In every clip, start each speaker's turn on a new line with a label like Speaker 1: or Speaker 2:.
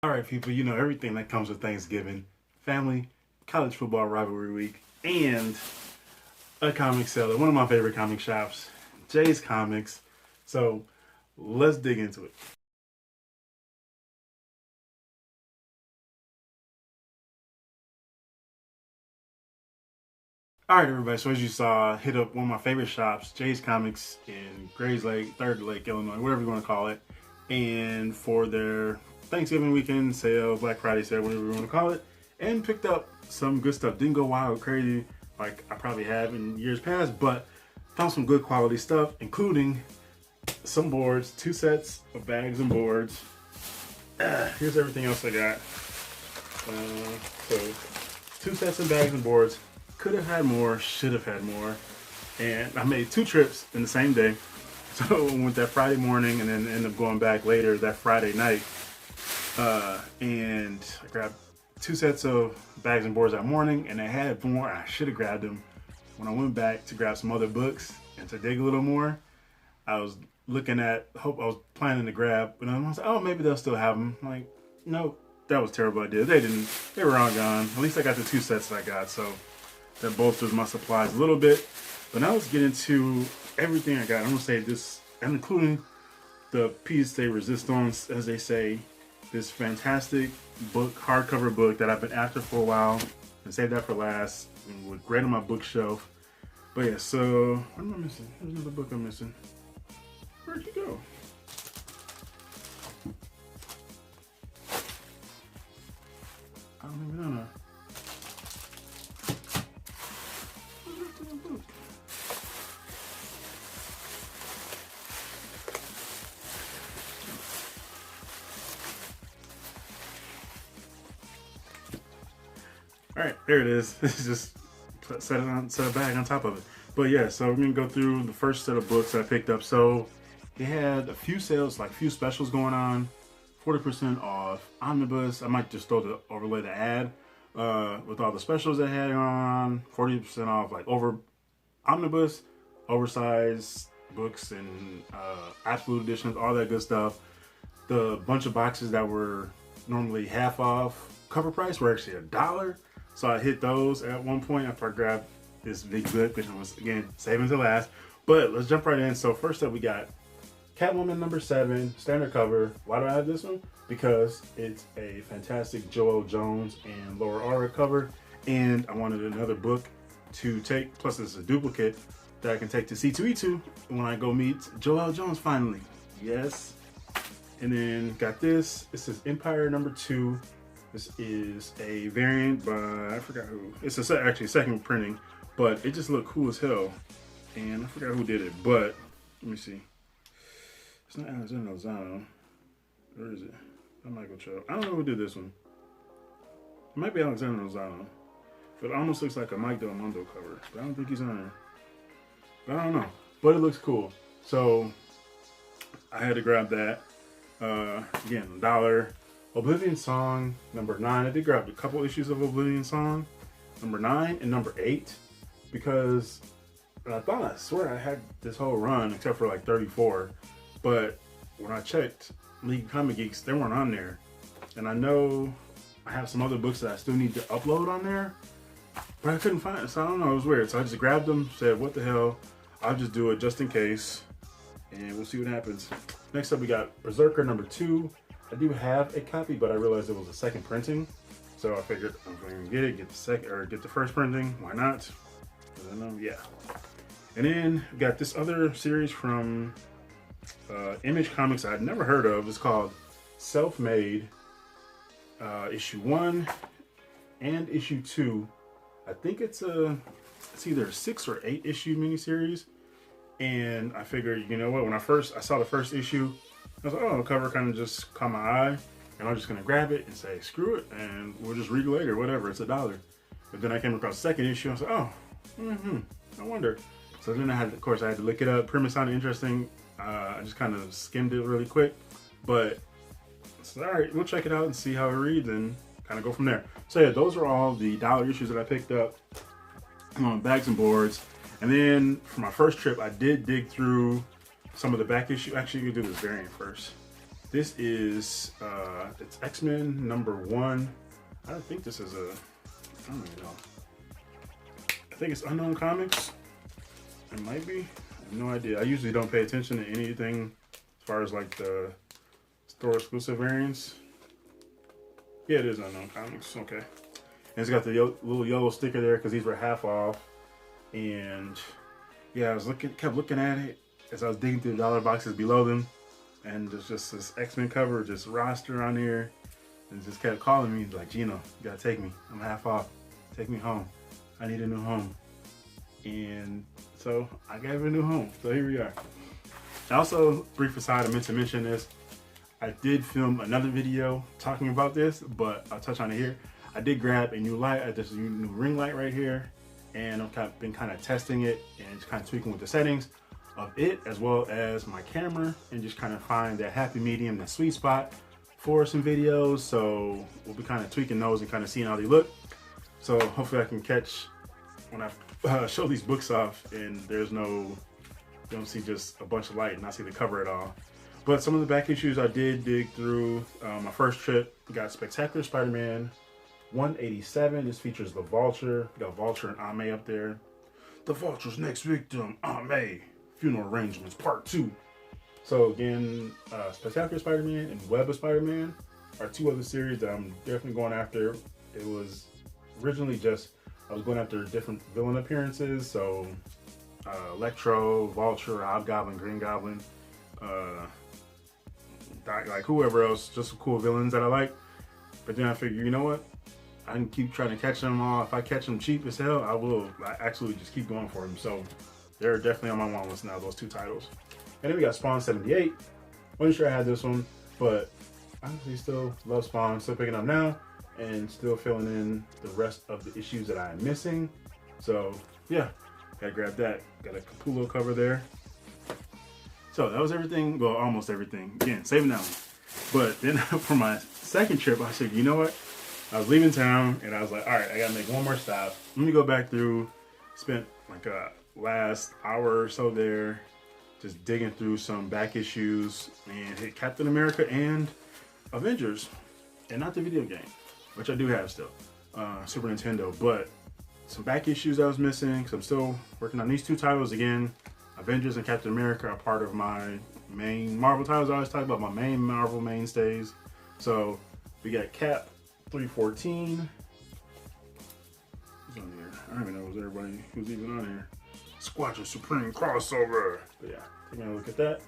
Speaker 1: All right, people, you know everything that comes with Thanksgiving, family, college football rivalry week, and a comic seller. One of my favorite comic shops, Jay's Comics. So let's dig into it. All right, everybody. So as you saw, hit up one of my favorite shops, Jay's Comics in Grays Lake, Third Lake, Illinois, whatever you want to call it. And for their Thanksgiving weekend sale, Black Friday sale, whatever you want to call it, and picked up some good stuff. Didn't go wild crazy like I probably have in years past, but found some good quality stuff, including some boards, 2 sets of bags and boards. Here's everything else I got. So 2 sets of bags and boards. Could have had more, should have had more. And I made 2 trips in the same day. So I went that Friday morning and then ended up going back later that Friday night. And I grabbed 2 sets of bags and boards that morning, and I had more. I should have grabbed them when I went back to grab some other books and to dig a little more. I was looking at, I was planning to grab, and I was like, oh, maybe they'll still have them. I'm like, no, that was a terrible idea. They didn't. They were all gone. At least I got the 2 sets that I got, so that bolsters my supplies a little bit. But now let's get into everything I got. I'm gonna say this, including the piece de resistance, as they say, this fantastic book, hardcover book that I've been after for a while, and saved that for last, and would great on my bookshelf. But yeah, so what am I missing? There's another book I'm missing. Where'd you go? I don't even know. All right, there it is. This is just set a bag on top of it. But yeah, so we're gonna go through the first set of books I picked up. So they had a few sales, like a few specials going on. 40% off omnibus. I might just overlay the ad with all the specials they had on. 40% off, like over omnibus, oversized books and absolute editions, all that good stuff. The bunch of boxes that were normally half off cover price were actually $1. So I hit those at one point after I grabbed this big book, which was, again, saving to last. But let's jump right in. So first up, we got Catwoman #7, standard cover. Why do I have this one? Because it's a fantastic Joelle Jones and Laura Aura cover. And I wanted another book to take, plus it's a duplicate that I can take to C2E2 when I go meet Joelle Jones finally. Yes. And then got this. This is Empire #2. This is a variant by, I forgot who. It's actually second printing, but it just looked cool as hell. And I forgot who did it, but let me see. It's not Alexander Lozano. Where is it? Not Michael Cho. I don't know who did this one. It might be Alexander Lozano. But it almost looks like a Mike Del Mundo cover. But I don't think he's on there. But I don't know. But it looks cool. So I had to grab that. Again, $1. Oblivion Song #9. I did grab a couple issues of Oblivion Song #9 and #8 because I swear I had this whole run except for like 34, but when I checked League of Comic Geeks, they weren't on there. And I know I have some other books that I still need to upload on there, but I couldn't find it, so I don't know, it was weird. So I just grabbed them, said what the hell, I'll just do it just in case, and we'll see what happens. Next up, we got Berserker #2. I do have a copy, but I realized it was a second printing, so I figured I'm going to get the first printing. Why not? I don't know. Yeah. And then we got this other series from Image Comics I'd never heard of. It's called Self-Made, issue 1 and issue 2. I think it's either a 6 or 8 issue miniseries. And I figured, you know what? When I saw the first issue, I was like, oh, the cover kind of just caught my eye, and I'm just gonna grab it and say, screw it, and we'll just read it later, whatever, it's $1. But then I came across the second issue, I was like, oh, I wonder. So then I had to look it up. Premise sounded interesting. I just kind of skimmed it really quick, but it's all right, we'll check it out and see how it reads and kind of go from there. So yeah, those are all the dollar issues that I picked up on bags and boards. And then for my first trip, I did dig through some of the back issue. Actually, you can do this variant first. This is it's X-Men #1. I don't think this is I don't even know. I think it's Unknown Comics. It might be. I have no idea. I usually don't pay attention to anything as far as like the store exclusive variants. Yeah, it is Unknown Comics. Okay. And it's got the little yellow sticker there because these were half off. And yeah, I was kept looking at it as I was digging through the dollar boxes below them. And there's just this X-Men cover, just roster on here. And just kept calling me like, Gino, you gotta take me. I'm half off. Take me home. I need a new home. And so I gave a new home. So here we are. Also, brief aside, I meant to mention this. I did film another video talking about this, but I'll touch on it here. I did grab a new light, this new ring light right here, and I've been kind of testing it and just kind of tweaking with the settings of it as well as my camera, and just kind of find that happy medium, that sweet spot for some videos. So we'll be kind of tweaking those and kind of seeing how they look. So hopefully I can catch when I show these books off and there's no, you don't see just a bunch of light and not see the cover at all. But some of the back issues I did dig through. My first trip, got Spectacular Spider-Man 187. This features the Vulture. We got Vulture and Ame up there. The Vulture's next victim, Ame. Funeral Arrangements, Part 2. So again, Spectacular Spider-Man and Web of Spider-Man are two other series that I'm definitely going after. It was originally just, I was going after different villain appearances. So Electro, Vulture, Hobgoblin, Green Goblin, like whoever else, just some cool villains that I like. But then I figured, you know what? I can keep trying to catch them all. If I catch them cheap as hell, I actually just keep going for them. So they're definitely on my want list now, those two titles. And then we got Spawn 78. Wasn't sure I had this one, but I honestly still love Spawn. Still picking up now and still filling in the rest of the issues that I am missing. So yeah, gotta grab that. Got a Capullo cover there. So that was everything. Well, almost everything. Again, saving that one. But then for my second trip, I said, you know what? I was leaving town and I was like, all right, I gotta make one more stop. Let me go back through. Spent like a last hour or so there just digging through some back issues and hit Captain America and Avengers, and not the video game, which I do have still, Super Nintendo, but some back issues I was missing because I'm still working on these two titles again. Avengers and Captain America are part of my main Marvel titles. I always talk about my main Marvel mainstays. So we got Cap 314. Who's on here? I don't even know who's everybody who's even on here. Squadron Supreme crossover. But yeah, taking a look at that.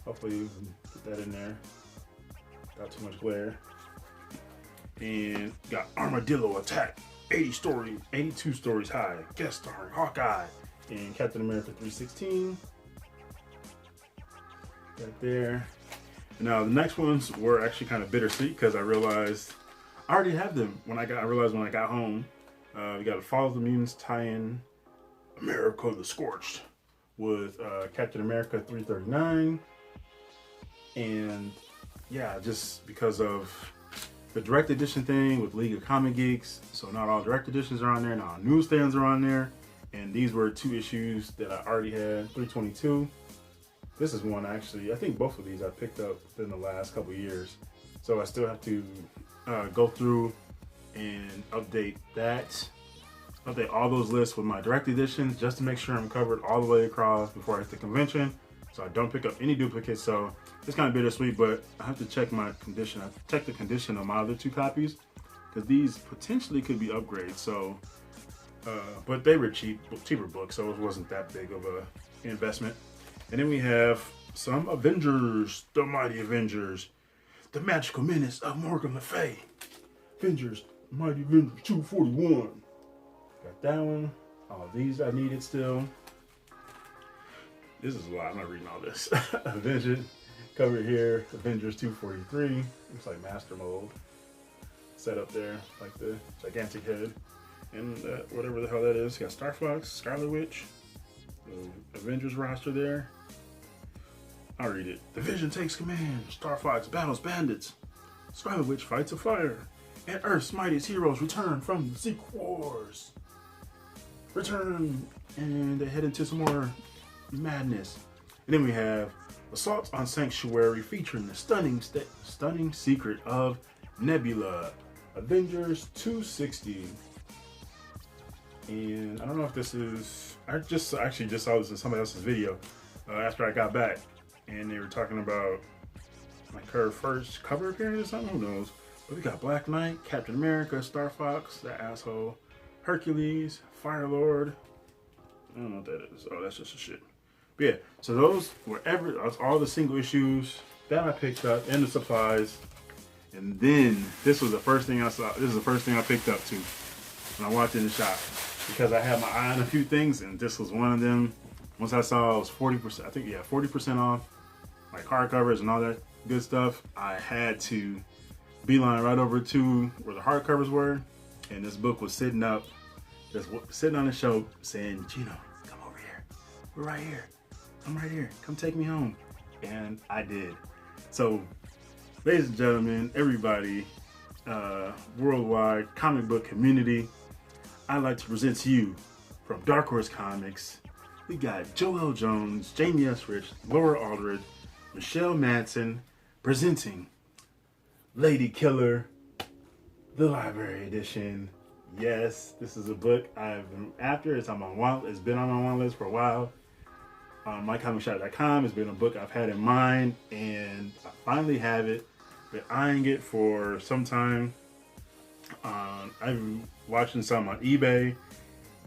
Speaker 1: Hopefully you can get that in there. Got too much glare. And got Armadillo Attack. 82 stories high. Guest starring Hawkeye and Captain America 316. Right there. Now the next ones were actually kind of bittersweet because I realized I already have them I realized when I got home. We got a Fall of the Mutants tie-in, America the Scorched, with Captain America 339. And yeah, just because of the direct edition thing with League of Comic Geeks, so not all direct editions are on there, not all newsstands are on there. And these were two issues that I already had, 322. This is one actually, I think both of these I picked up within the last couple years. So I still have to go through and update all those lists with my direct editions just to make sure I'm covered all the way across before I hit the convention, so I don't pick up any duplicates. So it's kind of bittersweet, but I have to check my condition. I have to check the condition of my other two copies because these potentially could be upgrades. So, but they were cheaper books, so it wasn't that big of a investment. And then we have some Avengers, the Mighty Avengers, the Magical Menace of Morgan Le Fay. Avengers, Mighty Avengers 241. Got that one. All these I needed still. This is a lot. I'm not reading all this. Avengers cover here. Avengers 243. Looks like Master Mode. Set up there like the gigantic head. And whatever the hell that is. Got Star Fox, Scarlet Witch. The Avengers roster there. I'll read it. The Vision takes command. Star Fox battles bandits. Scarlet Witch fights a fire. And Earth's mightiest heroes return from the Secret Wars. Return, and they head into some more madness. And then we have Assault on Sanctuary, featuring the stunning secret of Nebula. Avengers 260. And I don't know if this is, I just actually just saw this in somebody else's video after I got back, and they were talking about like her first cover appearance or something, who knows. But we got Black Knight, Captain America, Star Fox, that asshole, Hercules, Fire Lord. I don't know what that is. Oh, that's just a shit. But yeah, so those were all the single issues that I picked up and the supplies. And then this was the first thing I saw. This is the first thing I picked up too when I walked in the shop, because I had my eye on a few things, and this was one of them. Once I saw it was 40%, I think, yeah, 40% off, like hardcovers and all that good stuff, I had to beeline right over to where the hardcovers were, and this book was sitting up, just sitting on the shelf saying, Gino, come over here. We're right here. I'm right here. Come take me home. And I did. So, ladies and gentlemen, everybody, worldwide comic book community, I'd like to present to you from Dark Horse Comics, we got Joel Jones, Jamie S. Rich, Laura Aldred, Michelle Madsen, presenting Lady Killer, the Library Edition. Yes, this is a book I've been after. It's on my want. It's been on my want list for a while. On mycomicshop.com, it's been a book I've had in mind, and I finally have it. Been eyeing it for some time. I've been watching some on eBay,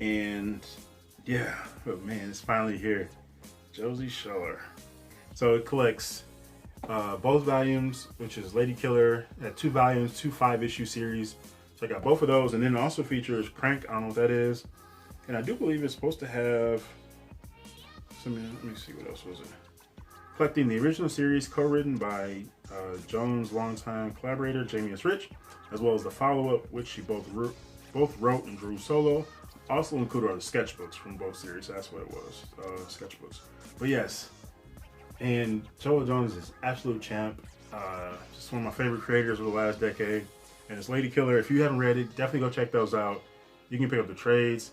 Speaker 1: and yeah, oh man, it's finally here. Josie Schuller. So it collects both volumes, which is Lady Killer, at 2 volumes, 2 5-issue series. So I got both of those, and then it also features Crank. I don't know what that is, and I do believe it's supposed to have. Let me see, what else was it? Collecting the original series, co-written by Jones' longtime collaborator Jamie S. Rich, as well as the follow-up, which she both wrote and drew solo. Also included are the sketchbooks from both series. That's what it was, sketchbooks. But yes, and Joel Jones is absolute champ. Just one of my favorite creators of the last decade. And it's Lady Killer. If you haven't read it, definitely go check those out. You can pick up the trades.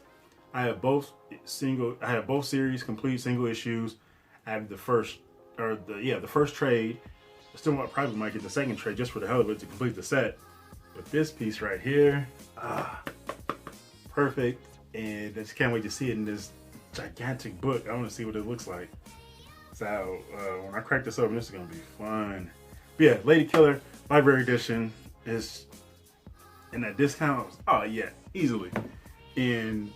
Speaker 1: I have both series, complete single issues. I have the first trade. I still probably might get the second trade just for the hell of it to complete the set. But this piece right here, perfect. And I just can't wait to see it in this gigantic book. I want to see what it looks like. So when I crack this open, this is gonna be fun. But yeah, Lady Killer Library Edition is in that discount. Oh yeah, easily. And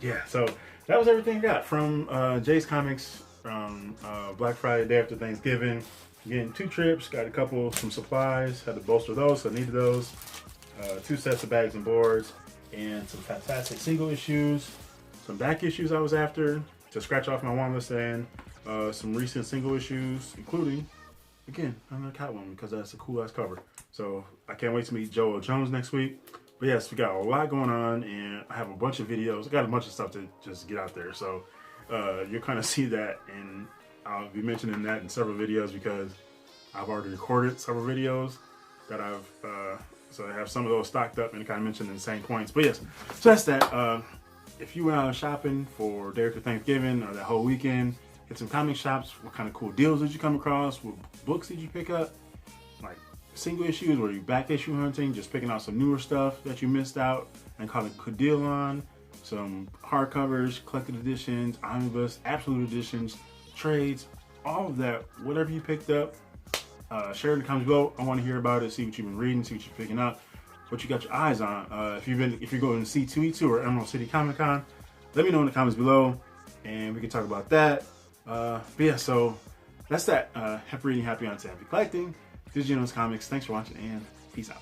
Speaker 1: yeah, so that was everything I got from Jay's Comics from Black Friday, day after Thanksgiving. Getting 2 trips, got some supplies, had to bolster those, so I needed those. 2 sets of bags and boards, and some fantastic single issues, some back issues I was after to scratch off my want list, and some recent single issues, including, again, another Catwoman, because that's a cool ass cover. So I can't wait to meet Joel Jones next week. But yes, we got a lot going on, and I have a bunch of videos. I got a bunch of stuff to just get out there. So you'll kind of see that, and I'll be mentioning that in several videos because I've already recorded several videos that so I have some of those stocked up and kind of mentioned in the same points. But yes, so that's that. If you went out shopping for day after Thanksgiving or that whole weekend, hit some comic shops. What kind of cool deals did you come across? What books did you pick up? Like single issues, or you back issue hunting, just picking out some newer stuff that you missed out and caught a good deal on. Some hardcovers, collected editions, omnibus, absolute editions, trades, all of that. Whatever you picked up, share in the comments below. I want to hear about it, see what you've been reading, see what you're picking up, what you got your eyes on. If you're going to C2E2 or Emerald City Comic Con, let me know in the comments below, and we can talk about that. But yeah, so that's that. Happy reading, happy hunting, happy collecting. This is GENOTHADRAGON Comics. Thanks for watching, and peace out.